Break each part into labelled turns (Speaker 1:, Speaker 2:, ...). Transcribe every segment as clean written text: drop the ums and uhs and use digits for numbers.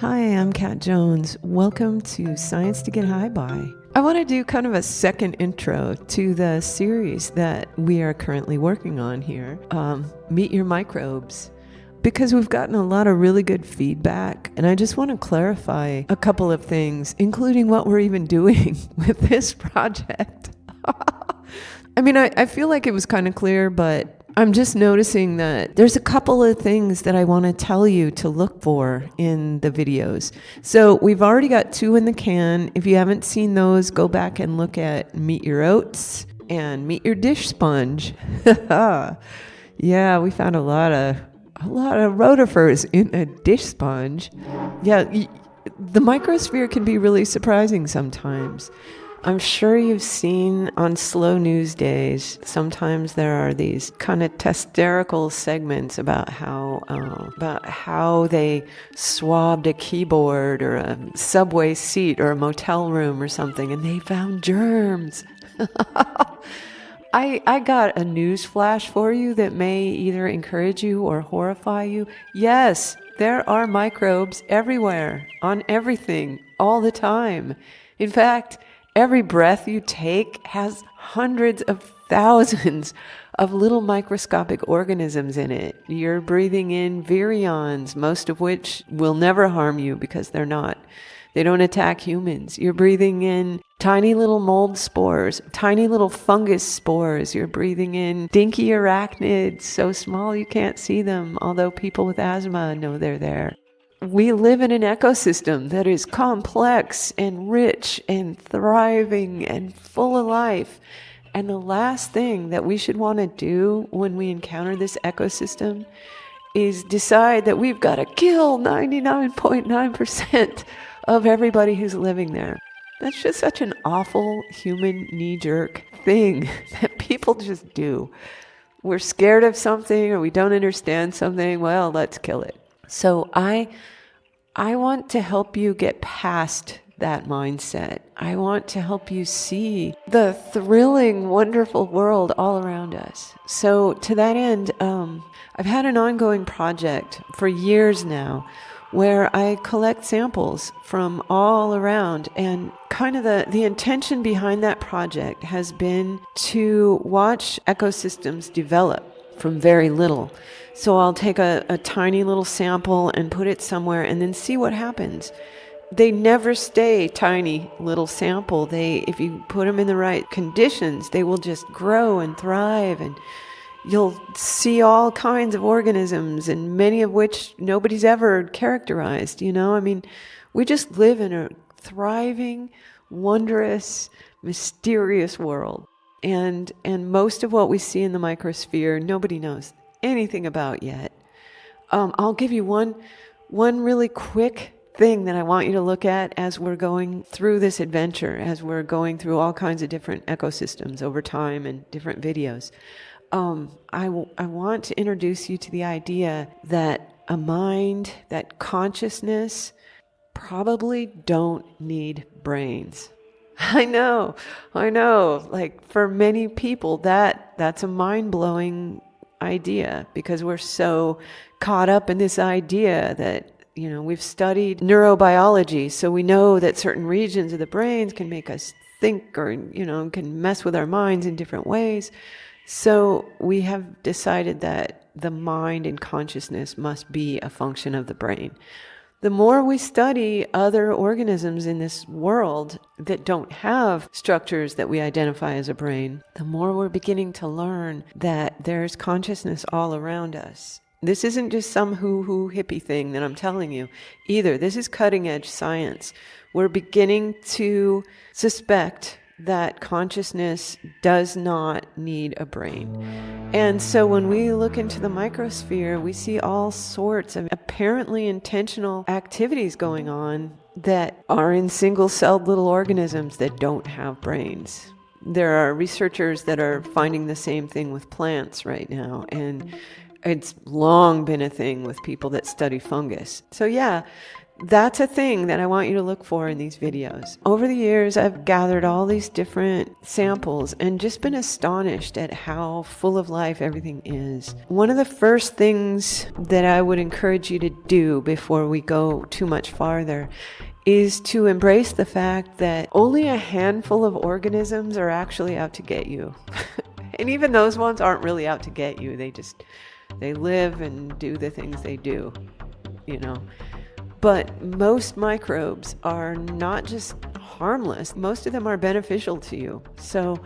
Speaker 1: Hi, I'm Kat Jones. Welcome to Science to Get High By. I want to do kind of a second intro to the series that we are currently working on here, Meet Your Microbes, because we've gotten a lot of really good feedback, and I just want to clarify a couple of things, including what we're even doing with this project. I mean, I feel like it was kind of clear, but I'm just noticing that there's a couple of things that I want to tell you to look for in the videos. So we've already got 2 in the can. If you haven't seen those, go back and look at Meet Your Oats and Meet Your Dish Sponge. Yeah, we found a lot of rotifers in a dish sponge. Yeah, the microsphere can be really surprising sometimes. I'm sure you've seen on slow news days, sometimes there are these kind of hysterical segments about how they swabbed a keyboard or a subway seat or a motel room or something, and they found germs. I got a news flash for you that may either encourage you or horrify you. Yes, there are microbes everywhere, on everything, all the time. In fact, every breath you take has hundreds of thousands of little microscopic organisms in it. You're breathing in virions, most of which will never harm you because they don't attack humans. You're breathing in tiny little mold spores, tiny little fungus spores. You're breathing in dinky arachnids, so small you can't see them, although people with asthma know they're there. We live in an ecosystem that is complex and rich and thriving and full of life. And the last thing that we should want to do when we encounter this ecosystem is decide that we've got to kill 99.9% of everybody who's living there. That's just such an awful human knee-jerk thing that people just do. We're scared of something or we don't understand something, well, let's kill it. So I want to help you get past that mindset. I want to help you see the thrilling, wonderful world all around us. So to that end, I've had an ongoing project for years now where I collect samples from all around, and kind of the intention behind that project has been to watch ecosystems develop from very little. So I'll take a tiny little sample and put it somewhere and then see what happens. They never stay tiny little sample. If you put them in the right conditions, they will just grow and thrive, and you'll see all kinds of organisms, and many of which nobody's ever characterized, I mean, we just live in a thriving, wondrous, mysterious world. And most of what we see in the microsphere, nobody knows anything about yet. I'll give you one really quick thing that I want you to look at as we're going through this adventure, as we're going through all kinds of different ecosystems over time and different videos. I want to introduce you to the idea that a mind, that consciousness, probably don't need brains. I know. Like, for many people, that's a mind-blowing idea, because we're so caught up in this idea that, we've studied neurobiology, so we know that certain regions of the brains can make us think, or, can mess with our minds in different ways. So we have decided that the mind and consciousness must be a function of the brain. The more we study other organisms in this world that don't have structures that we identify as a brain, the more we're beginning to learn that there's consciousness all around us. This isn't just some hoo-hoo hippie thing that I'm telling you either. This is cutting-edge science. We're beginning to suspect that consciousness does not need a brain. And so when we look into the microsphere, we see all sorts of apparently intentional activities going on that are in single-celled little organisms that don't have brains. There are researchers that are finding the same thing with plants right now, and it's long been a thing with people that study fungus. So yeah, that's a thing that I want you to look for in these videos. Over the years, I've gathered all these different samples and just been astonished at how full of life everything is. One of the first things that I would encourage you to do before we go too much farther is to embrace the fact that only a handful of organisms are actually out to get you. And even those ones aren't really out to get you. They live and do the things they do, you know. But most microbes are not just harmless. Most of them are beneficial to you. So,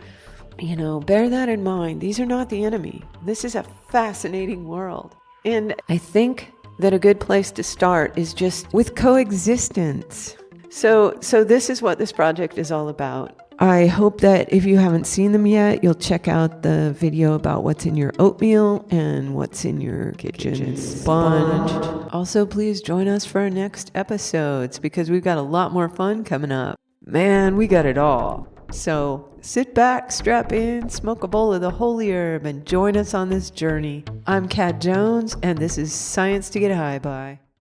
Speaker 1: you know, bear that in mind. These are not the enemy. This is a fascinating world. And I think that a good place to start is just with coexistence. So this is what this project is all about. I hope that if you haven't seen them yet, you'll check out the video about what's in your oatmeal and what's in your kitchen sponge. Also, please join us for our next episodes because we've got a lot more fun coming up. Man, we got it all. So sit back, strap in, smoke a bowl of the holy herb, and join us on this journey. I'm Kat Jones, and this is Science to Get High By.